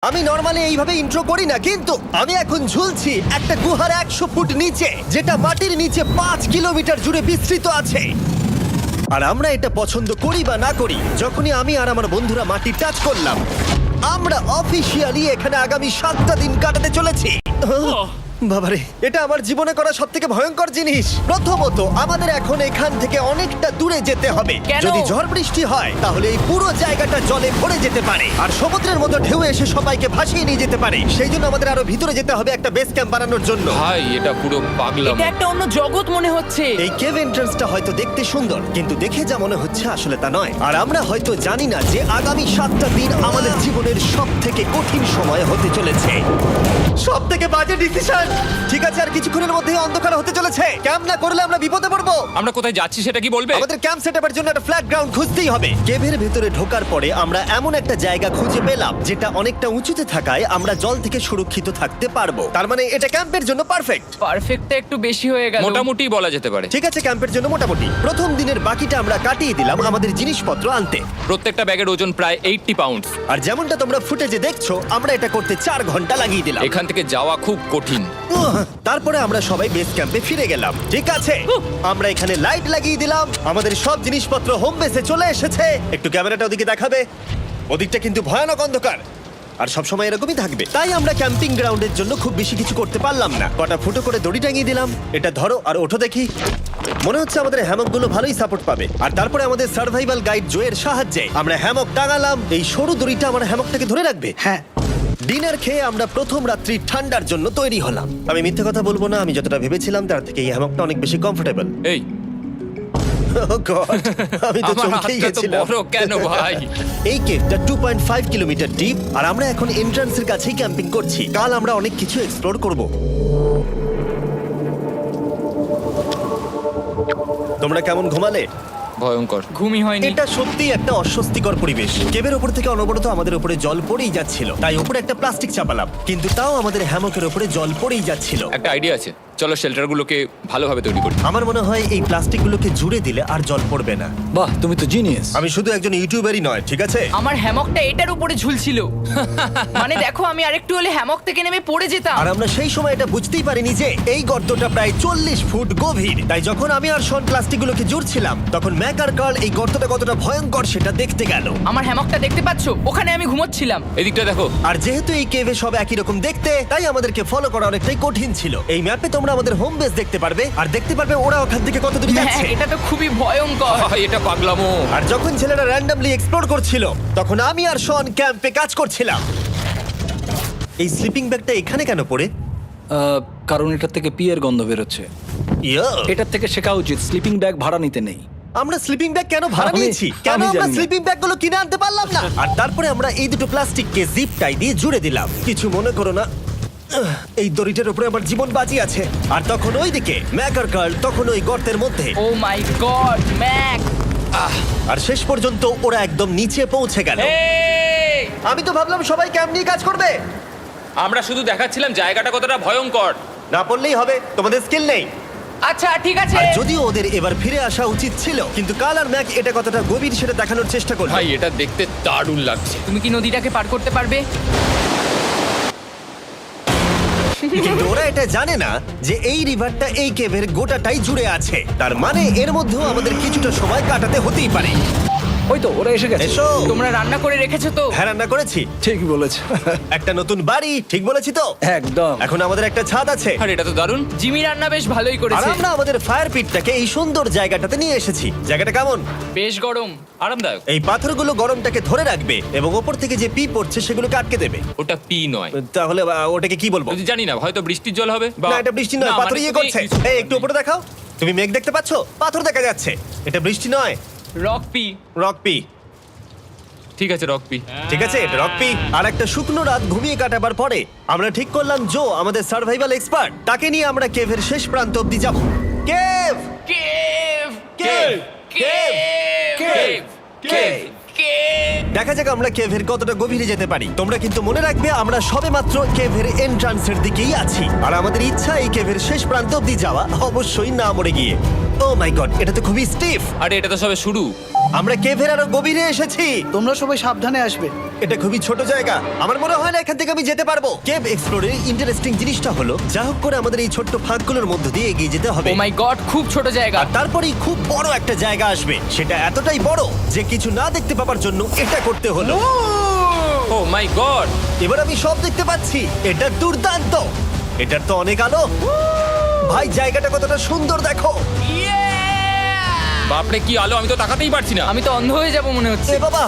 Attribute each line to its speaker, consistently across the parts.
Speaker 1: আমি নরমালি এইভাবে ইন্ট্রো করি না, কিন্তু আমি এখন ঝুলছি একটা গুহার 100 ফুট নিচে, যেটা মাটির নিচে 5 কিলোমিটার জুড়ে বিস্তৃত আছে। আর আমরা এটা পছন্দ করি বা না করি, যখনই আমি আর আমার বন্ধুরা মাটি টাচ করলাম, আমরা অফিসিয়ালি এখানে আগামী 7টা দিন কাটাতে চলেছি। বাবারে, এটা আমার জীবনে করা সবথেকে ভয়ঙ্কর জিনিস। প্রথমত, আমাদের এখন এখান থেকে অনেকটা দূরে যেতে হবে।
Speaker 2: কেন?
Speaker 1: যদি ঝড় বৃষ্টি হয় তাহলে এই পুরো জায়গাটা জলে ভরে যেতে পারে, আর সমুদ্রের মতো ঢেউ এসে সবাইকে ভাসিয়ে নিয়ে যেতে পারে। সেই জন্য আমাদের আরো ভিতরে যেতে হবে একটা বেস ক্যাম্প বানানোর জন্য।
Speaker 3: ভাই এটা পুরো পাগলাম।
Speaker 2: এটা একটা অন্য জগৎ মনে হচ্ছে।
Speaker 1: এই কেভ এন্ট্রান্সটা হয়তো দেখতে সুন্দর, কিন্তু দেখে যা মনে হচ্ছে আসলে তা নয়। আর আমরা হয়তো জানি না যে আগামী 7টা দিন আমাদের জীবনের সব থেকে কঠিন সময় হতে চলেছে। সব থেকে বাজে ডিসিশন। ঠিক আছে, আর কিছুক্ষণের মধ্যেই অন্ধকার হতে চলেছে। ক্যাম্প না করলে আমরা বিপদে পড়বো।
Speaker 3: আমরা কোথায় যাচ্ছি সেটা কি বলবে?
Speaker 1: আমাদের ক্যাম্প সেটআপের জন্য একটা ফ্ল্যাট গ্রাউন্ড খুঁজতেই হবে। কেভের ভেতরে ঢোকার পরে আমরা এমন একটা জায়গা খুঁজে পেলাম যেটা অনেকটা উঁচুতে থাকায় আমরা জল থেকে সুরক্ষিত থাকতে পারবো। তার মানে এটা ক্যাম্পের জন্য পারফেক্ট।
Speaker 2: পারফেক্টটা একটু বেশি হয়ে গেল।
Speaker 3: মোটামুটি বলা যেতে পারে।
Speaker 1: ঠিক আছে, ক্যাম্পের জন্য মোটামুটি। প্রথম দিনের বাকিটা আমরা কাটিয়ে দিলাম আমাদের জিনিসপত্র আনতে।
Speaker 3: প্রত্যেকটা ব্যাগের ওজন প্রায় 80 পাউন্ড।
Speaker 1: আর যেমনটা তোমরা ফুটেজে দেখছো, আমরা এটা করতে 4 ঘন্টা লাগিয়ে দিলাম।
Speaker 3: এখান থেকে যাওয়া খুব কঠিন।
Speaker 1: তারপরে আমরা সবাই বেস ক্যাম্পে ফিরে গেলাম। ঠিক আছে, আমরা এখানে লাইট লাগিয়ে দিলাম। আমাদের সব জিনিসপত্র হোম বেসে চলে এসেছে। একটু ক্যামেরাটা ওদিকে দেখাবে? ওদিকটা কিন্তু ভয়ানক অন্ধকার, আর সবসময় এরকমই থাকবে। তাই আমরা ক্যাম্পিং গ্রাউন্ডের জন্য খুব বেশি কিছু করতে পারলাম না। কটা ফুটো করে দড়ি টাঙিয়ে দিলাম। এটা ধরো আর ওঠো দেখি। মনে হচ্ছে আমাদের হ্যামকগুলো ভালোই সাপোর্ট পাবে। আর তারপরে আমাদের সার্ভাইভাল গাইড জোয়ের সাহায্যে আমরা হ্যামক টাঙালাম। এই সরু দড়িটা আমার হ্যামকটাকে ধরে রাখবে। হ্যাঁ। ডিনার খেয়ে আমরা প্রথম রাত্রি ঠান্ডার জন্য তৈরি হলাম। আমি মিথ্যে কথা বলবো না, আমি যতটা ভেবেছিলাম তার থেকে এই হ্যামকটা অনেক বেশি কমফোর্টেবল।
Speaker 3: এই
Speaker 1: আমি তো
Speaker 3: আমার
Speaker 1: চমকেই
Speaker 3: হাতটা তো
Speaker 1: গেছিলাম।
Speaker 3: বড় কেন ভাই?
Speaker 1: এই কেভটা 2.5 কিলোমিটার ডিপ, আর আমরা এখন এন্ট্রান্সের কাছেই ক্যাম্পিং করছি। কাল আমরা অনেক কিছু এক্সপ্লোর করব। তোমরা কেমন ঘুমালে?
Speaker 3: ভয়ঙ্কর।
Speaker 2: ঘুমই হয়নি।
Speaker 1: এটা সত্যি একটা অস্বস্তিকর পরিবেশ। কেবের উপর থেকে অনবরত আমাদের উপরে জল পড়েই যাচ্ছিল, তাই উপরে একটা প্লাস্টিক চাপালাম, কিন্তু তাও আমাদের হ্যামকের উপরে জল পড়েই যাচ্ছিল।
Speaker 3: একটা আইডিয়া আছে, চলো শেল্টারগুলোকে ভালোভাবে তৈরি করি।
Speaker 1: আমার মনে হয় এই প্লাস্টিকগুলোকে জুড়ে দিলে আর জল পড়বে না।
Speaker 4: বাহ, তুমি তো জিনিয়াস।
Speaker 1: আমি শুধু একজন ইউটিউবারই নয়, ঠিক আছে?
Speaker 2: আমার হ্যামকটা এটার উপরে ঝুলছিল। মানে দেখো, আমি আরেকটু হলে হ্যামক থেকে নেমে পড়ে যেতাম।
Speaker 1: আর আমরা সেই সময় এটা বুঝতেই পারিনি যে এই গর্তটা প্রায় 40 ফুট গভীর। তাই যখন আমি আর শন প্লাস্টিকগুলোকে জুড়ছিলাম, তখন ম্যাক আর কার্ল এই গর্তটা কতটা ভয়ঙ্কর সেটা দেখতে গেল।
Speaker 2: আমার হ্যামকটা দেখতে পাচ্ছো? ওখানে আমি ঘুমোচ্ছিলাম।
Speaker 3: এদিকটা দেখো।
Speaker 1: আর যেহেতু এই কেভে সব একই রকম দেখতে, তাই আমাদেরকে ফলো করা অনেকটাই কঠিন ছিল। এই ম্যাপে তোমরা আমাদের হোম বেস দেখতে পারবে, আর দেখতে পারবে ওরা ওখান থেকে কত দূর
Speaker 2: হ্যাঁ,
Speaker 1: যাচ্ছে।
Speaker 2: এটা তো খুবই ভয়ঙ্কর।
Speaker 3: ভাই এটা পাগলামো।
Speaker 1: আর যখন ছেলেরা র্যান্ডমলি এক্সপ্লোর করছিল, তখন আমি আর শন ক্যাম্পে কাজ করছিলাম। এই স্লিপিং ব্যাগটা এখানে কেন পড়ে?
Speaker 4: কারণ এটার থেকে পিয়ের গন্ধ বেরোচ্ছে।
Speaker 1: ইয়া,
Speaker 4: এটার থেকে শেখা উচিত স্লিপিং ব্যাগ ভাড়া নিতে নেই।
Speaker 1: আমরা স্লিপিং ব্যাগ কেন ভাড়া
Speaker 4: আমি-
Speaker 1: নিয়েছি? কেন
Speaker 4: আমি
Speaker 1: আমরা
Speaker 4: জানি না।
Speaker 1: স্লিপিং ব্যাগগুলো কিনে আনতে পারলাম না? আর তারপরে আমরা এই দুটো প্লাস্টিককে জিপ টাই দিয়ে জুড়ে দিলাম। কিছু মনে করো না, এই দড়িটার উপরে আমার জীবন বাজি আছে। আর তখন ওইদিকে ম্যাক আর কার্ল তখন ওই গর্তের মধ্যে।
Speaker 2: ও মাই গড, ম্যাক!
Speaker 1: আর শেষ পর্যন্ত ওরা একদম নিচে পৌঁছে গেল।
Speaker 3: এই,
Speaker 1: আমি তো ভাবলাম সবাই ক্যাম্প নিয়ে কাজ করবে।
Speaker 3: আমরা শুধু দেখাচ্ছিলাম জায়গাটা কতটা ভয়ঙ্কর।
Speaker 1: না পড়লেই হবে, তোমাদের স্কিল নেই।
Speaker 2: আচ্ছা ঠিক আছে।
Speaker 1: আর যদিও ওদের এবার ফিরে আসা উচিত ছিল, কিন্তু কাল আর ম্যাক এটা কতটা গভীর সেটা দেখানোর চেষ্টা করলো।
Speaker 3: ভাই এটা দেখতে দারুণ লাগছে।
Speaker 2: তুমি কি নদীটাকে পার করতে পারবে?
Speaker 1: কিন্তু ওরা এটা জানে না যে এই রিভারটা এই কেভের গোটাটাই জুড়ে আছে। তার মানে এর মধ্যেও আমাদের কিছুটা সময় কাটাতে হতেই পারে।
Speaker 4: ওই তো ওরা এসে গেছে।
Speaker 1: এসো।
Speaker 2: তোমরা রান্না করে রেখেছো তো?
Speaker 1: হ্যাঁ, রান্না করেছি।
Speaker 4: ঠিক বলেছ।
Speaker 1: একটা নতুন বাড়ি, ঠিক বলেছি তো?
Speaker 4: একদম।
Speaker 1: এখন আমাদের একটা ছাদ আছে।
Speaker 3: আর এটা তো দারুণ।
Speaker 2: জিমি রান্না বেশ ভালোই
Speaker 1: আর
Speaker 2: করেছে।
Speaker 1: আমরা আমাদের ফায়ার পিটটাকে এই সুন্দর জায়গাটাতে নিয়ে এসেছি। জায়গাটা কেমন?
Speaker 2: বেশ গরম।
Speaker 3: আরামদায়ক।
Speaker 1: এই পাথরগুলো গরমটাকে ধরে রাখবে এবং ওপর থেকে যে পি পড়ছে সেগুলোকে আটকে দেবে।
Speaker 3: ওটা পি নয়।
Speaker 1: তাহলে ওটাকে কি বলবো?
Speaker 3: যদি জানি না, হয়তো বৃষ্টির জল হবে বা
Speaker 1: না, এটা বৃষ্টি নয়,
Speaker 3: না,
Speaker 1: পাথর
Speaker 3: মানে
Speaker 1: ইয়ে
Speaker 3: তুমি
Speaker 1: করছে।
Speaker 3: কিছু-
Speaker 1: এই একটু উপরে দেখাও। তুমি মেঘ দেখতে পাচ্ছো? পাথর দেখা যাচ্ছে। এটা বৃষ্টি নয়,
Speaker 2: রক পি।
Speaker 1: Rock P.
Speaker 3: ঠিক আছে, রক পি।
Speaker 1: ঠিক আছে, এটা রক পি। আর একটা শুকনো রাত ঘুমিয়ে কাটাবার পরে আমরা ঠিক করলাম জো আমাদের সার্ভাইভাল এক্সপার্ট, তাকে নিয়ে আমরা কেভের শেষ প্রান্ত অব্দি যাব। Cave,
Speaker 2: cave!
Speaker 1: Cave, cave,
Speaker 2: cave!
Speaker 1: Cave. দেখা যাক আমরা কেভের কতটা গভীরে যেতে পারি। তোমরা কিন্তু মনে রাখবে আমরা সবেমাত্র কেভের এন্ট্রান্সের দিকেই আছি, আর আমাদের ইচ্ছা এই কেভের শেষ প্রান্ত অব্দি যাওয়া, অবশ্যই না মরে গিয়ে। ও মাই গড, এটা তো খুবই স্টিফ।
Speaker 3: আরে এটা তো সবে শুরু।
Speaker 1: আমরা কেভের আরো গভীরে এসেছি।
Speaker 5: তোমরা সবাই সাবধানে আসবে।
Speaker 1: এটা খুবই ছোট জায়গা, আমার মনে হয় না এখান থেকে আমি যেতে পারবো। কেভ এক্সপ্লোরের ইন্টারেস্টিং জিনিসটা হলো যা হোক করে আমাদের এই ছোট্ট ফাঁকগুলোর মধ্য দিয়ে এগিয়ে যেতে হবে।
Speaker 2: ও মাই গড, খুব ছোট জায়গা।
Speaker 1: আর তারপরেই খুব বড় একটা জায়গা আসবে, সেটা এতটাই বড় যে কিছু না দেখতে পাওয়ার জন্য এটা করতে হলো।
Speaker 3: ও মাই গড!
Speaker 1: এবার আমি সব দেখতে পাচ্ছি, এটা দুর্দান্ত। এটার তো অনেক আলো। ভাই জায়গাটা কতটা সুন্দর দেখো।
Speaker 3: বাপরে কি আলো, আমি তো তাকাতেই পারছি না।
Speaker 2: আমি তো অন্ধ হয়ে যাব মনে হচ্ছে।
Speaker 1: এ বাবা,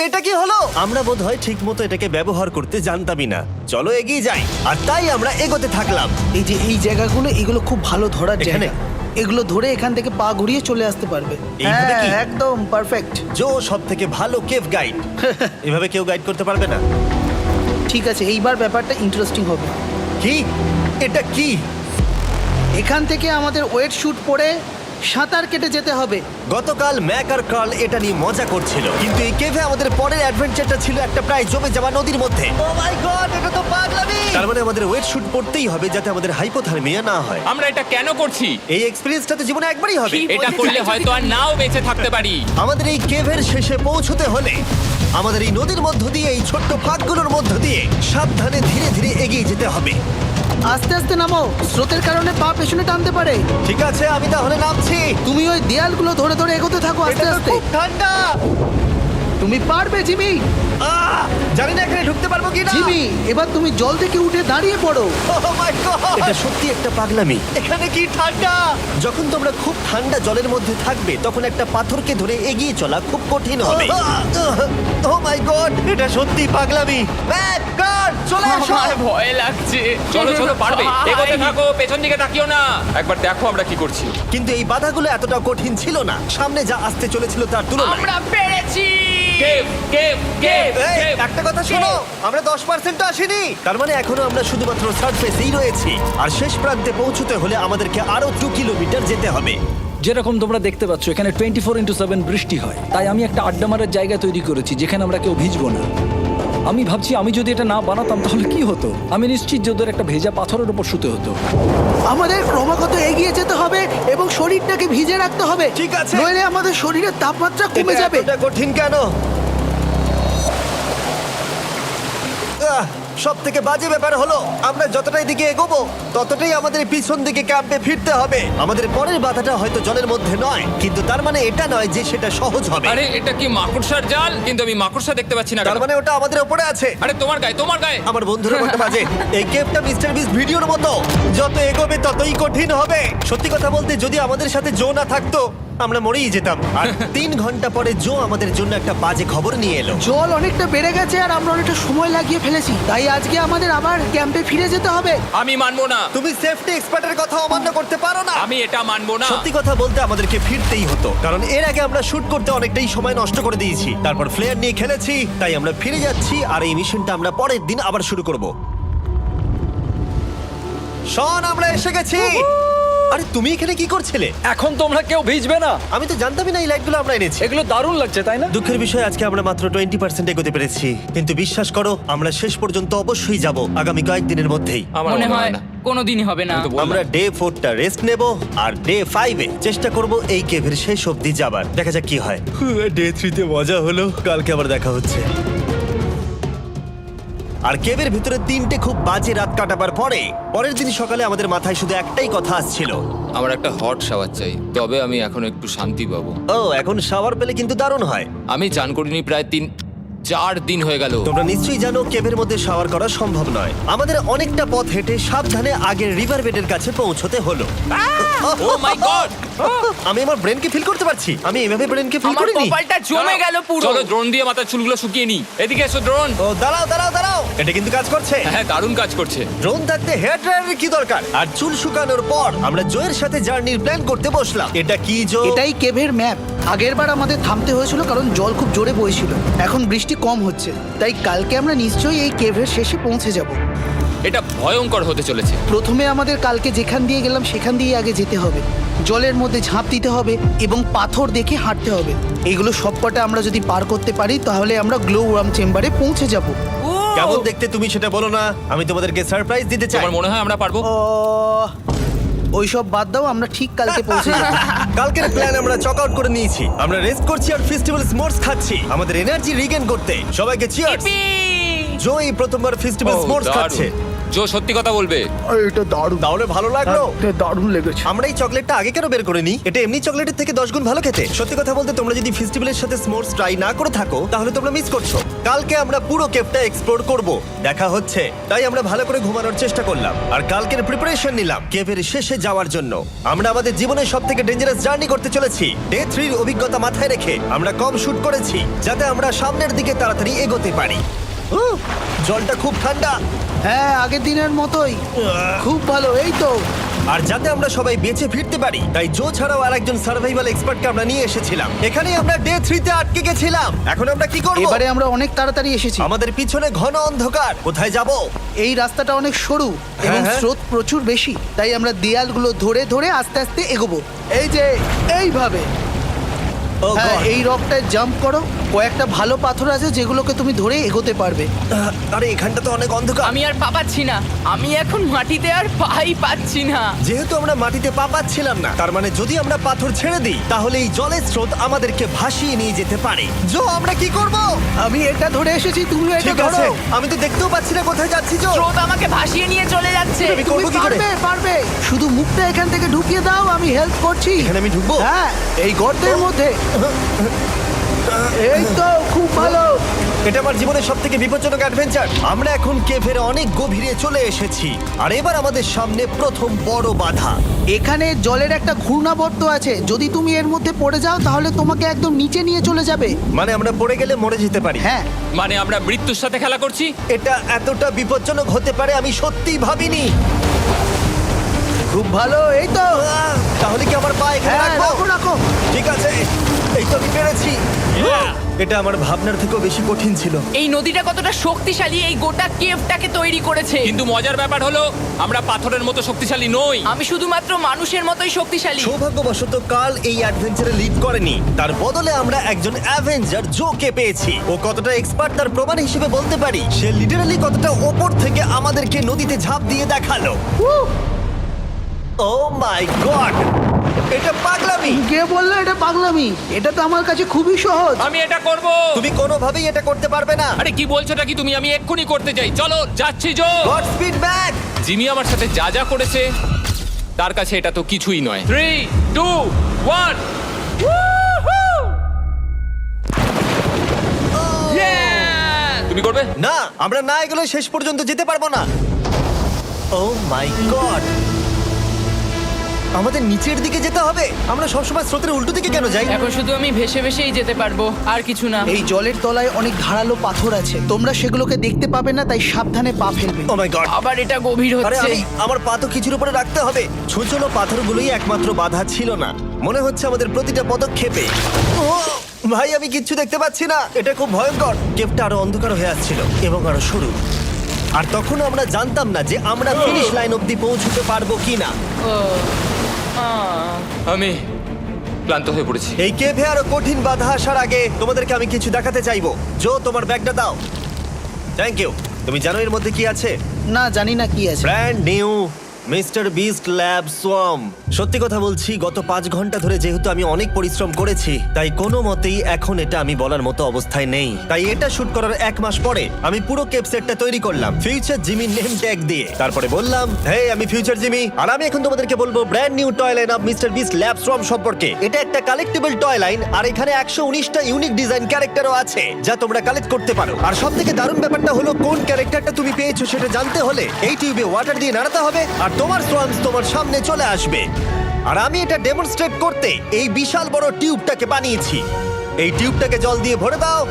Speaker 1: এটা কি হলো? আমরা বোধহয় ঠিক মতো এটাকে ব্যবহার করতে জানতামই না। চলো এগিয়ে যাই। আর তাই আমরা এগোতে থাকলাম।
Speaker 5: এই যে এই জায়গাগুলো, এগুলো খুব ভালো ধরার
Speaker 1: এখানে?
Speaker 5: জায়গা। এগুলো ধরে এখান থেকে পা ঘুরিয়ে চলে আসতে পারবে।
Speaker 1: এইভাবে কি?
Speaker 5: একদম পারফেক্ট।
Speaker 1: জো সব থেকে ভালো কেভ গাইড। এভাবে কেউ গাইড করতে পারবে না।
Speaker 5: ঠিক আছে, এইবার ব্যাপারটা ইন্টারেস্টিং হবে।
Speaker 1: কি? এটা কি?
Speaker 5: এখান থেকে আমাদের ওয়েট শুট পরে সাঁতার কেটে যেতে হবে।
Speaker 1: গতকাল ম্যাক আর কার্ল এটা নিয়ে মজা করছিল, কিন্তু এই কেভে আমাদের পরের অ্যাডভেঞ্চারটা ছিল একটা প্রায় জমে যাওয়া নদীর মধ্যে। ও মাই গড, এটা তো পাগলামি! তার মানে আমাদের ওয়েট শুট পড়তেই হবে যাতে আমাদের হাইপোথার্মিয়া না হয়।
Speaker 3: আমরা এটা কেন করছি?
Speaker 1: এই এক্সপেরিয়েন্সটা তো জীবনে একবারই হবে।
Speaker 2: কি?
Speaker 3: এটা করলে হয়তো আর নাও বেঁচে থাকতে পারি।
Speaker 1: আমাদের এই কেভের শেষে পৌঁছতে হলে আমাদের এই নদীর মধ্য দিয়ে, এই ছোট্ট ফাঁকগুলোর মধ্য দিয়ে সাবধানে ধীরে ধীরে এগিয়ে যেতে হবে।
Speaker 5: আস্তে আস্তে নামো, স্রোতের কারণে পা পেছনে টানতে পারে।
Speaker 1: ঠিক আছে, আমি তাহলে নামছি।
Speaker 5: তুমি ওই দেয়ালগুলো ধরে ধরে এগোতে থাকো আস্তে
Speaker 1: এটা তো
Speaker 5: আস্তে।
Speaker 1: খুব ঠান্ডা।
Speaker 5: তুমি পারবে জিমি।
Speaker 1: জানি না এখানে ঢুকতে পারবো কি না।
Speaker 5: জিমি, এবার তুমি জল থেকে উঠে দাঁড়িয়ে পড়ো।
Speaker 1: এটা সত্যি একটা পাগলামি। এখানে কি ঠান্ডা! যখন তোমরা খুব ঠান্ডা জলের মধ্যে থাকবে তখন একটা পাথরকে ধরে এগিয়ে চলা খুব কঠিন হবে। ও মাই গড, এটা সত্যি পাগলামি। ম্যাক, কার্ল, চলে আসো।
Speaker 2: আমার ভয় লাগছে।
Speaker 3: চলো চলো, পারবে।
Speaker 2: ভাই।
Speaker 3: এগোতে থাকো, পেছন দিকে তাকিও না। একবার দেখো আমরা কি করছি।
Speaker 1: কিন্তু এই বাধাগুলো এতটা কঠিন ছিল না সামনে যা আসতে চলেছিল তার তুলনায়।
Speaker 2: আমরা পেরেছি।
Speaker 3: কেভ কেভ কেভ
Speaker 1: এই,
Speaker 3: কেভ।
Speaker 1: একটা কথা শোনো, আমরা 10% আসিনি। তার মানে এখনো আমরা শুধুমাত্র সার্ফেসেই রয়েছি, আর শেষ প্রান্তে পৌঁছতে হলে আমাদেরকে আরো 2 কিলোমিটার যেতে হবে।
Speaker 4: যেরকম তোমরা দেখতে পাচ্ছ এখানে 24x7 বৃষ্টি হয়, তাই আমি একটা আড্ডা মারার জায়গা তৈরি করেছি যেখানে আমরা কেউ ভিজবো না। আমি ভাবছি আমি যদি এটা না বানাতাম তাহলে কি হতো। আমি নিশ্চিত যে ওদের একটা ভেজা পাথরের উপর শুতে হতো।
Speaker 5: আমাদের ক্রমাগত এগিয়ে যেতে হবে এবং শরীরটাকে ভিজে রাখতে হবে।
Speaker 1: ঠিক আছে।
Speaker 5: নইলে আমাদের শরীরের তাপমাত্রা কমে
Speaker 1: এটা
Speaker 5: যাবে।
Speaker 1: এতটা কঠিন কেন? সব থেকে বাজে ব্যাপার হলো আমরা যতটাই দিকে এগোবো ততটাই আমাদের পিছন দিকে ক্যাম্পে ফিরতে হবে। আমাদের পরের বাধাটা হয়তো জলের মধ্যে নয়, কিন্তু তার মানে এটা নয় যে সেটা সহজ হবে।
Speaker 3: আরে এটা কি মাকড়সার জাল? কিন্তু আমি মাকড়সা দেখতে পাচ্ছি না
Speaker 1: তার
Speaker 3: কেন?
Speaker 1: মানে ওটা আমাদের উপরে আছে।
Speaker 3: আরে তোমার গায়ে, তোমার গায়ে।
Speaker 1: আমার বন্ধুরা বলতে বাজে। এই গেমটা মিস্টার বিস ভিডিওর মতো, যত এগোবে ততই কঠিন হবে। সত্যি কথা বলতে যদি আমাদের সাথে জো না থাকতো আমরা মরেই যেতাম। আর 3 ঘন্টা পরে জো আমাদের জন্য একটা বাজে খবর নিয়ে এলো।
Speaker 5: জল অনেকটা বেড়ে গেছে আর আমরা অনেকটা সময় লাগিয়ে ফেলেছি, তাই আজকে আমাদের আবার ক্যাম্পে ফিরে যেতে হবে।
Speaker 3: আমি মানবো না।
Speaker 1: তুমি সেফটি এক্সপার্টের কথা অমান্য করতে পারো না।
Speaker 3: আমি এটা মানবো না।
Speaker 1: সত্যি কথা বলতে আমাদেরকে ফিরতেই হতো, কারণ এর আগে আমরা শুট করতে অনেকটাই সময় নষ্ট করে দিয়েছি। তারপর ফ্লেয়ার নিয়ে খেলেছি, তাই আমরা ফিরে যাচ্ছি আর এই মিশনটা আমরা পরের দিন আবার শুরু করব। শন, আমরা এসে গেছি। আরে তুমি এখানে কি করছিলে?
Speaker 4: এখন তোমরা কেউ ভিজবে না।
Speaker 1: আমি তো জানতামই না এই লাইটগুলো আমরা এনেছি।
Speaker 4: এগুলো দারুণ লাগছে তাই না?
Speaker 1: দুঃখের বিষয় আজকে আমরা মাত্র 20% এগোতে পেরেছি, কিন্তু বিশ্বাস করো আমরা শেষ পর্যন্ত অবশ্যই যাব আগামী কয়েকদিনের মধ্যেই।
Speaker 3: আমার
Speaker 2: মনে হয়
Speaker 3: না।
Speaker 2: কোনোদিনই হবে না।
Speaker 3: আমি তো বললাম।
Speaker 1: আমরা ডে 4টা রেস্ট নেব আর ডে 5-এ চেষ্টা করব এই কেভের শেষ অবধি যাবার। দেখা যাক কি হয়। ডে 3-তে মজা হলো, কালকে আবার দেখা হচ্ছে। আর কেভের ভিতরে 3টে খুব বাজে রাত কাটাবার পরে পরের দিন সকালে আমাদের মাথায় শুধু একটাই কথা আসছিল।
Speaker 3: আমার একটা হট শাওয়ার চাই, তবে আমি এখন একটু শান্তি পাবো।
Speaker 1: ও, এখন শাওয়ার পেলে কিন্তু দারুণ হয়।
Speaker 3: আমি চান করিনি প্রায় 3-4 দিন হয়ে গেল।
Speaker 1: তোমরা নিশ্চয়ই জানো কেভের মধ্যে শাওয়ার করা সম্ভব নয়। আমাদের অনেকটা পথ হেঁটে সাবধানে আগের রিভার বেডের কাছে পৌঁছতে হলো।
Speaker 3: ও মাই গড!
Speaker 1: আমি আমার ব্রেনকে ফিল করতে পারছি। আমি এভাবে ব্রেনকে ফিল
Speaker 2: আমার
Speaker 1: করিনি।
Speaker 2: কপালটা জমে গেল পুরো।
Speaker 3: চলো ড্রোন দিয়ে মাথার চুলগুলো শুকিয়ে নি। এদিকে এসো ড্রোন।
Speaker 1: ও দাঁড়াও দাঁড়াও দাঁড়াও, এটা কিন্তু কাজ করছে।
Speaker 3: হ্যাঁ, দারুণ কাজ করছে।
Speaker 1: ড্রোন থাকতে হেয়ার ড্রায়ারের কি দরকার? আর চুল শুকানোর পর আমরা জোয়ের সাথে জার্নির প্ল্যান করতে বসলাম। এটা কি জো?
Speaker 5: এটাই কেভের ম্যাপ। আগেরবার আমাদের থামতে হয়েছিল কারণ জল খুব জোরে বইছিল। এখন বৃষ্টি কম হচ্ছে, তাই কালকে আমরা নিশ্চয়ই এই কেভের শেষে পৌঁছে যাব।
Speaker 3: এটা ভয়ঙ্কর হতে চলেছে।
Speaker 5: প্রথমে আমাদের কালকে যেখান দিয়ে গেলাম সেখান দিয়ে আগে যেতে হবে। জলের মধ্যে ঝাঁপ দিতে হবে এবং পাথর দেখে হাঁটতে হবে। এগুলো সবকটা আমরা যদি পার করতে পারি তাহলে আমরা গ্লো ওয়ার্ম চেম্বারে পৌঁছে যাব।
Speaker 1: কেমন দেখতে তুমি সেটা বলো না, আমি তোমাদেরকে সারপ্রাইজ দিতে চাই।
Speaker 3: তোমার মনে হয় আমরা পারবো?
Speaker 5: ওইসব বাদ দাও, আমরা ঠিক কালকে পৌঁছে যাব।
Speaker 1: কালকের প্ল্যান আমরা চক আউট করে নিয়েছি। আমরা রেস্ট করছি আর ফেস্টিভ্যাল স্মোর্টস খাচ্ছি আমাদের এনার্জি রিগেন করতে। সবাইকে চিয়ার্স।
Speaker 2: Yippee!
Speaker 1: জো এই প্রথমবার ফেস্টিভ্যাল
Speaker 3: ও,
Speaker 1: স্মোর্টস
Speaker 3: দারুণ।
Speaker 1: খাচ্ছে।
Speaker 3: জো সত্যি কথা বলবে।
Speaker 5: এটা দারুণ,
Speaker 1: তাহলে ভালো লাগলো?
Speaker 5: এটা দারুণ লেগেছে।
Speaker 1: আমরা এই চকলেটটা আগে কেন বের করিনি? এটা এমনি চকলেটের থেকে 10 গুণ ভালো খেতে। সত্যি কথা বলতে তোমরা যদি ফেস্টিভ্যালের সাথে স্মোর্টস ট্রাই না করে থাকো তাহলে তোমরা মিস করছো। কালকে আমরা পুরো কেভটা এক্সপ্লোর করব, দেখা হচ্ছে। তাই আমরা ভালো করে ঘুমানোর চেষ্টা করলাম আর কালকের প্রিপারেশন নিলাম কেভের শেষে যাওয়ার জন্য। আমরা আমাদের জীবনের সবথেকে ডেঞ্জারাস জার্নি করতে চলেছি। ডে 3 এর অভিজ্ঞতা মাথায় রেখে আমরা কম শুট করেছি যাতে আমরা সামনের দিকে তাড়াতাড়ি এগোতে পারি। উহ, জলটা খুব ঠান্ডা।
Speaker 5: হ্যাঁ, আগের দিনের মতোই খুব ভালো। এই তো
Speaker 1: আর যাতে আমরা সবাই বেঁচে ফিরতে পারি তাই জো ছাড়াও আরেকজন সার্ভাইভাল এক্সপার্টকে আমরা নিয়ে এসেছিলাম। এখানে আমরা ডে 3 তে আটকে গেছিলাম। এখন আমরা কি করব?
Speaker 5: এবারে আমরা অনেক তাড়াতাড়ি এসেছি।
Speaker 1: আমাদের পিছনে ঘন অন্ধকার। কোথায় যাব?
Speaker 5: এই রাস্তাটা অনেক সরু এবং
Speaker 1: হ্যাঁ।
Speaker 5: স্রোত প্রচুর বেশি, তাই আমরা দেয়ালগুলো ধরে ধরে আস্তে আস্তে এগোবো। এই যে এইভাবে।
Speaker 1: ও
Speaker 5: হ্যাঁ,
Speaker 1: God!
Speaker 5: এই রকটায় জাম্প করো। কয়েকটা ভালো পাথর আছে যেগুলোকে তুমি ধরে এগোতে পারবে।
Speaker 1: আরে এখানটা তো অনেক অন্ধকার।
Speaker 2: আমি আর পা পাচ্ছি না, আমি এখন মাটিতে আর পাই পাচ্ছি না।
Speaker 1: যেহেতু আমরা মাটিতে পা পাচ্ছিলাম না তার মানে যদি আমরা পাথর ছেড়ে দিই তাহলে এই জলের স্রোত আমাদেরকে ভাসিয়ে নিয়ে যেতে পারে। জো আমরা কি করব?
Speaker 5: আমি এটা ধরে এসেছি, তুমি এটা
Speaker 1: ঠিক আছে,
Speaker 5: ধরো।
Speaker 1: আমি তো দেখতেও পাচ্ছি না কোথায় যাচ্ছি। জো
Speaker 2: স্রোত আমাকে ভাসিয়ে নিয়ে চলে যাচ্ছে।
Speaker 1: আমি
Speaker 5: তুমি
Speaker 1: করবো কি করে?
Speaker 5: পারবে, পারবে। শুধু মুখটা এখান থেকে ঢুকিয়ে দাও, আমি হেল্প করছি।
Speaker 1: এখানে আমি ঢুকবো?
Speaker 5: হ্যাঁ, এই গর্তের মধ্যে। এই তো খুব ভালো।
Speaker 1: এটা আমার জীবনের সবথেকে বিপজ্জনক অ্যাডভেঞ্চার। আমরা এখন কেভের অনেক গভীরে চলে এসেছি আর এবার আমাদের সামনে প্রথম বড় বাধা।
Speaker 5: এখানে জলের একটা ঘূর্ণাবর্ত আছে, যদি তুমি এর মধ্যে পড়ে যাও তাহলে তোমাকে একদম নিচে নিয়ে চলে যাবে।
Speaker 1: মানে আমরা পড়ে গেলে মরে যেতে পারি।
Speaker 5: হ্যাঁ,
Speaker 3: মানে আমরা মৃত্যুর সাথে খেলা করছি।
Speaker 1: এটা এতটা বিপজ্জনক হতে পারে আমি সত্যিই ভাবিনি।
Speaker 5: খুব ভালো। এই তো।
Speaker 1: তাহলে কি আমার পা এখানে
Speaker 5: হ্যাঁ,
Speaker 1: রাখবো?
Speaker 5: রাখো রাখো।
Speaker 1: ঠিক আছে, এই তো আমি পেরেছি। এটা আমার ভাবনার থেকেও বেশি কঠিন ছিল।
Speaker 2: এই নদীটা কতটা শক্তিশালী এই গোটা কেভটাকে তৈরি করেছে।
Speaker 3: কিন্তু মজার ব্যাপার হলো আমরা পাথরের মতো শক্তিশালী নই।
Speaker 2: আমি শুধুমাত্র মানুষের মতোই শক্তিশালী।
Speaker 1: সৌভাগ্যবশত কার্ল এই অ্যাডভেঞ্চারে লিড করেনি, তার বদলে আমরা একজন অ্যাভেঞ্জার জোকে পেয়েছি। ও কতটা এক্সপার্ট তার প্রমাণ হিসেবে বলতে পারি। সে লিটারালি কতটা ওপর থেকে আমাদেরকে নদীতে ঝাঁপ দিয়ে দেখালো। ও মাই গড, এটা পাগলামি।
Speaker 5: কে বললো এটা পাগলামি? এটা তো আমার কাছে খুবই সহজ।
Speaker 3: আমি এটা করব।
Speaker 1: তুমি কোনোভাবেই এটা করতে পারবে না।
Speaker 3: আরে কি বলছোটা কি তুমি? আমি এক্ষুনি করতে চাই। চলো যাচ্ছি Joe.
Speaker 1: Godspeed back.
Speaker 3: Jimmy আমার সাথে যা যা করেছে তার কাছে এটা তো কিছুই নয়। 3, 2, 1। তুমি করবে?
Speaker 1: না, আমরা না এগুলো শেষ পর্যন্ত যেতে পারবো না। ও মাই গড, আমাদের নিচের দিকে যেতে হবে। আমরা সবসময় স্রোতের উল্টো দিকে কেন যাই?
Speaker 2: এখন শুধু আমি ভেসে ভেসেই যেতে পারবো, আর কিছু না।
Speaker 5: এই জলের তলায় অনেক ধারালো পাথর আছে, তোমরা সেগুলোকে দেখতে পাবে না, তাই সাবধানে পা ফেলবে।
Speaker 1: ও মাই গড,
Speaker 2: আবার এটা গভীর
Speaker 1: আরে
Speaker 2: হচ্ছে।
Speaker 1: আমার পা তো কিছুর উপরে রাখতে হবে। ছোট পাথরগুলোই একমাত্র বাধা ছিল না, মনে হচ্ছে আমাদের প্রতিটা পদক্ষেপে। ও ভাই, আমি কিচ্ছু দেখতে পাচ্ছি না। এটা খুব ভয়ঙ্কর। কেভটা আরো অন্ধকার হয়ে আসছিল এবং আরো সরু। আর তখন আমরা জানতাম না যে আমরা ফিনিশ লাইন অবধি পৌঁছতে পারবো কিনা।
Speaker 3: আমি ক্লান্ত হয়ে পড়েছি।
Speaker 1: এই কেভে আরো কঠিন বাধা আসার আগে তোমাদেরকে আমি কিছু দেখাতে চাইবো। জো, তোমার ব্যাগটা দাও। Thank you. তুমি জানো এর মধ্যে কি আছে?
Speaker 5: না, জানি না কি আছে।
Speaker 1: Brand new mister beast lab swamp. সত্যি কথা বলছি, গত 5 ঘন্টা ধরে যেহেতু আমি অনেক পরিশ্রম করেছি তাই কোনো মতেই এখন এটা আমি বলার মতো অবস্থায় নেই। তাই এটা শুট করার 1 মাস পরে আমি পুরো কেপ সেটটা তৈরি করলাম ফিউচার জিমি নেম ট্যাগ দিয়ে। তারপরে বললাম, হেই, আমি ফিউচার জিমি আর আমি এখন তোমাদেরকে বলবো brand new toy line of mister beast lab swamp সম্পর্কে। এটা একটা কালেক্টেবল টয় লাইন আর এখানে 119টা ইউনিক ডিজাইন ক্যারেক্টারও আছে যা তোমরা কালেক্ট করতে পারো। আর সবথেকে দারুণ ব্যাপারটা হলো কোন ক্যারেক্টারটা তুমি পেয়েছো সেটা জানতে হলে এই টিউবে ওয়াটার দিয়ে নাড়াতে হবে আর তোমার সোয়ামস তোমার সামনে চলে আসবে। আর আমি এটা ডেমনস্ট্রেট করতে এই বিশাল বড় টিউবটাকে বানিয়েছি। এই টিউবটাকে জল দিয়ে ভরে দাও।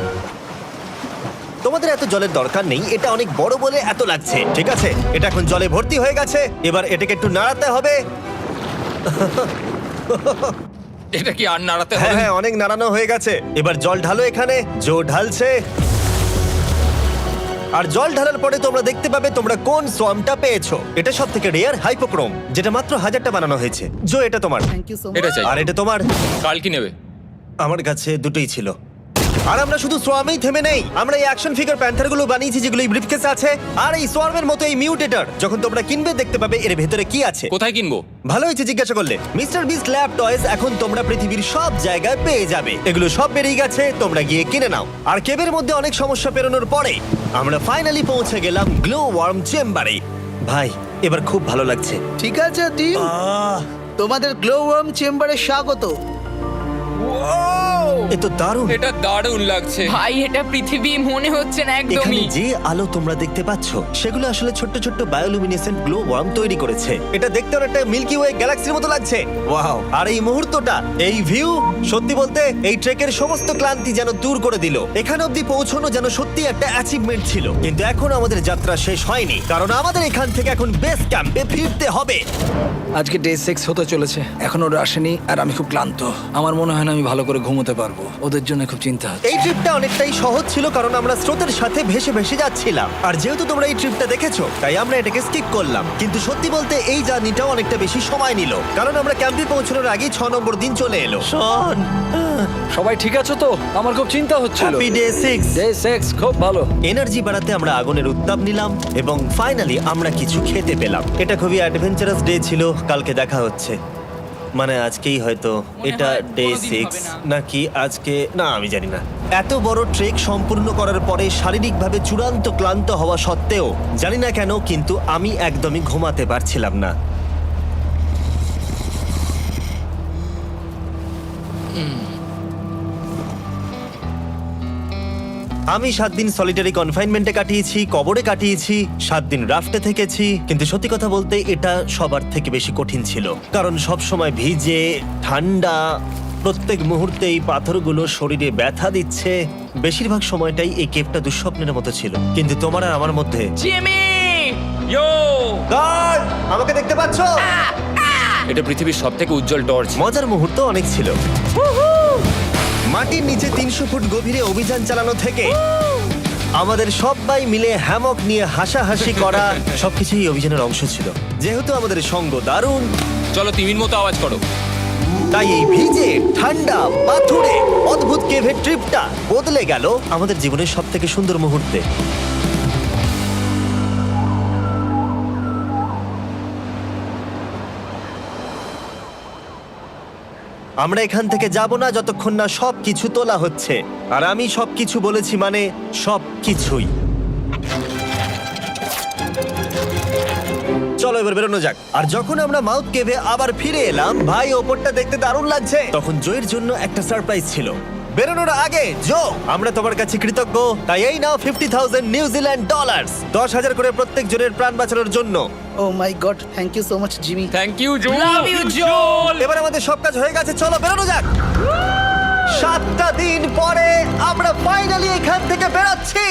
Speaker 1: তোমাদের এত জলের দরকার নেই, এটা অনেক বড় বলে এত লাগছে। ঠিক আছে, এটা এখন জলে ভর্তি হয়ে গেছে। এবার এটাকে একটু নাড়াতে হবে।
Speaker 3: এটা কি আর নাড়াতে
Speaker 1: হ্যাঁ
Speaker 3: হবে?
Speaker 1: হ্যাঁ, অনেক নাড়ানো হয়ে গেছে। এবার জল ঢালো এখানে। জো ঢালছে। আর জল ঢালার পরে তোমরা দেখতে পাবে তোমরা কোন সোয়ামটা পেয়েছো। এটা সবথেকে রেয়ার হাইপোক্রোম, যেটা মাত্র 1000টা বানানো হয়েছে। জো, এটা তোমার।
Speaker 5: থ্যাংক ইউ সো
Speaker 3: এটা
Speaker 5: মাচ।
Speaker 3: চাই।
Speaker 1: আর এটা তোমার।
Speaker 3: কাল কি নেবে?
Speaker 1: আমার কাছে দুটোই ছিল। আর আমরা শুধু সোয়ামেই থেমে নেই, আমরা এই অ্যাকশন ফিগার প্যান্থার গুলো বানিয়েছি যেগুলো এই ব্রিফকেসে আছে। আর এই সোয়ার্মের মতো এই মিউটেটর যখন তোমরা কিনবে দেখতে পাবে এর ভেতরে কি আছে।
Speaker 3: কোথায় কিনবো?
Speaker 1: ভালো হয়েছে জিজ্ঞাসা করলে। মিস্টার বিস্ট ল্যাব টয়েস এখন তোমরা পৃথিবীর সব জায়গায় পেয়ে যাবে। এগুলো সব বেরিয়ে গেছে, তোমরা গিয়ে কিনে নাও। আর কেবের মধ্যে অনেক সমস্যা পেরোনোর পরে আমরা ফাইনালি পৌঁছে গেলাম গ্লো ওয়ার্ম চেম্বারে। ভাই এবার খুব ভালো লাগছে।
Speaker 5: ঠিক আছে টিম, তোমাদের গ্লো ওয়ার্ম চেম্বারে স্বাগত।
Speaker 1: এ তো দারুণ।
Speaker 3: এটা দারুণ লাগছে।
Speaker 2: ভাই এটা পৃথিবী মনে হচ্ছে না
Speaker 1: এখানে
Speaker 2: একদমই।
Speaker 1: যে আলো তোমরা দেখতে পাচ্ছ সেগুলো আসলে ছোট্ট ছোট্ট বায়োলুমিনেসেন্ট গ্লো ওয়ার্ম তৈরি করেছে। এটা দেখতে অনেকটা মিল্কি ওয়ে গ্যালাক্সির মতো লাগছে। ওয়াও! আর এই মুহূর্তটা, এই ভিউ, সত্যি বলতে এই ট্রেকের সমস্ত ক্লান্তি যেন দূর করে দিল। এখানে অবধি পৌঁছানো যেন সত্যি একটা অ্যাচিভমেন্ট ছিল। কিন্তু এখন আমাদের যাত্রা শেষ হয়নি, কারণ আমাদের এখান থেকে এখন বেস ক্যাম্পে ফিরতে হবে।
Speaker 4: আজকে ডে 6 হতে চলেছে, এখনো ওরা আসেনি আর আমি খুব ক্লান্ত। আমার মনে হয় না আমি ভালো করে ঘুমোতে পারবো, ওদের জন্য খুব চিন্তা হচ্ছে।
Speaker 1: এই ট্রিপটা অনেকটাই সহজ ছিল কারণ আমরা স্রোতের সাথে ভেসে ভেসে যাচ্ছিলাম। আর যেহেতু তোমরা এই ট্রিপটা দেখেছো তাই আমরা এটাকে স্কিপ করলাম। কিন্তু সত্যি বলতে এই জার্নিটাও অনেকটা বেশি সময় নিল, কারণ আমরা ক্যাম্পে পৌঁছানোর আগেই 6 নম্বর দিন চলে এলো। শন,
Speaker 4: সবাই ঠিক আছে তো? আমার খুব চিন্তা হচ্ছিল।
Speaker 1: Happy day 6।
Speaker 4: ডে 6 খুব ভালো।
Speaker 1: এনার্জি বাড়াতে আমরা আগুনের উত্তাপ নিলাম এবং ফাইনালি আমরা কিছু খেতে পেলাম। এটা খুবই অ্যাডভেঞ্চারাস ডে ছিল। কালকে দেখা হচ্ছে, মানে আজকেই হয়তো। এটা
Speaker 2: হয়
Speaker 1: ডে
Speaker 2: কোনোদিন
Speaker 1: 6
Speaker 2: হবে না।
Speaker 1: নাকি আজকে, না আমি জানি না। এত বড় ট্রেক সম্পূর্ণ করার পরে শারীরিকভাবে চূড়ান্ত ক্লান্ত হওয়া সত্ত্বেও জানি না কেন কিন্তু আমি একদমই ঘুমাতে পারছিলাম না। আমি 7 দিন সলিটারি কনফাইনমেন্টে কাটিয়েছি, কবরে কাটিয়েছি, 7 দিন রাফটে থেকেছি। কিন্তু সত্যি কথা বলতে এটা সবার থেকে বেশি কঠিন ছিল, কারণ সব সময় ভিজে, ঠান্ডা, প্রত্যেক মুহূর্তে এই পাথরগুলো শরীরে ব্যথা দিচ্ছে। বেশিরভাগ সময়টাই এই কেভটা দুঃস্বপ্নের মতো ছিল। কিন্তু তোমার আর আমার মধ্যে
Speaker 2: জিমি!
Speaker 3: ইয়ো!
Speaker 1: গার্ড, আমাকে দেখতে পাচ্ছো?
Speaker 3: এটা পৃথিবীর সবথেকে উজ্জ্বল টর্চ।
Speaker 1: মজার মুহূর্ত অনেক ছিল। মাটির নিচে 300 ফুট গভীরে অভিযান চালানো থেকে আমাদের সবাই মিলে হ্যামক নিয়ে হাসাহাসি করা সবকিছুই অভিযানের অংশ ছিল। যেহেতু আমাদের সঙ্গ দারুণ,
Speaker 3: চলো তিমির মতো আওয়াজ করো।
Speaker 1: তাই এই ভিজে, ঠান্ডা, পাথুরে অদ্ভুত কেভের ট্রিপটা বদলে গেল আমাদের জীবনের সব থেকে সুন্দর মুহূর্তে। আমরা এখান থেকে যাব না যতক্ষণ না সবকিছু তোলা হচ্ছে। আর আমি সবকিছু বলেছি মানে সবকিছুই। চলো এবার বেরোনো যাক। আর যখন আমরা মাউথ কেভে আবার ফিরে এলাম, ভাই ওপরটা দেখতে দারুণ লাগছে। তখন জয়ের জন্য একটা সারপ্রাইজ ছিল। বেরোনোর আগে জো, আমরা তোমার কাছে কৃতজ্ঞ। তাই এই নাও $50,000 নিউজিল্যান্ড ডলার, 10,000 করে প্রত্যেক জনের প্রাণ বাঁচানোর জন্য।
Speaker 5: Oh my God, thank you so much Jimmy.
Speaker 3: Thank you Joe.
Speaker 2: Love you, Joel!
Speaker 1: এবার আমাদের সব কাজ হয়ে গেছে, চলো বেরোনো যাক। 7টা দিন পরে আমরা ফাইনালি এখান থেকে বেরোচ্ছি।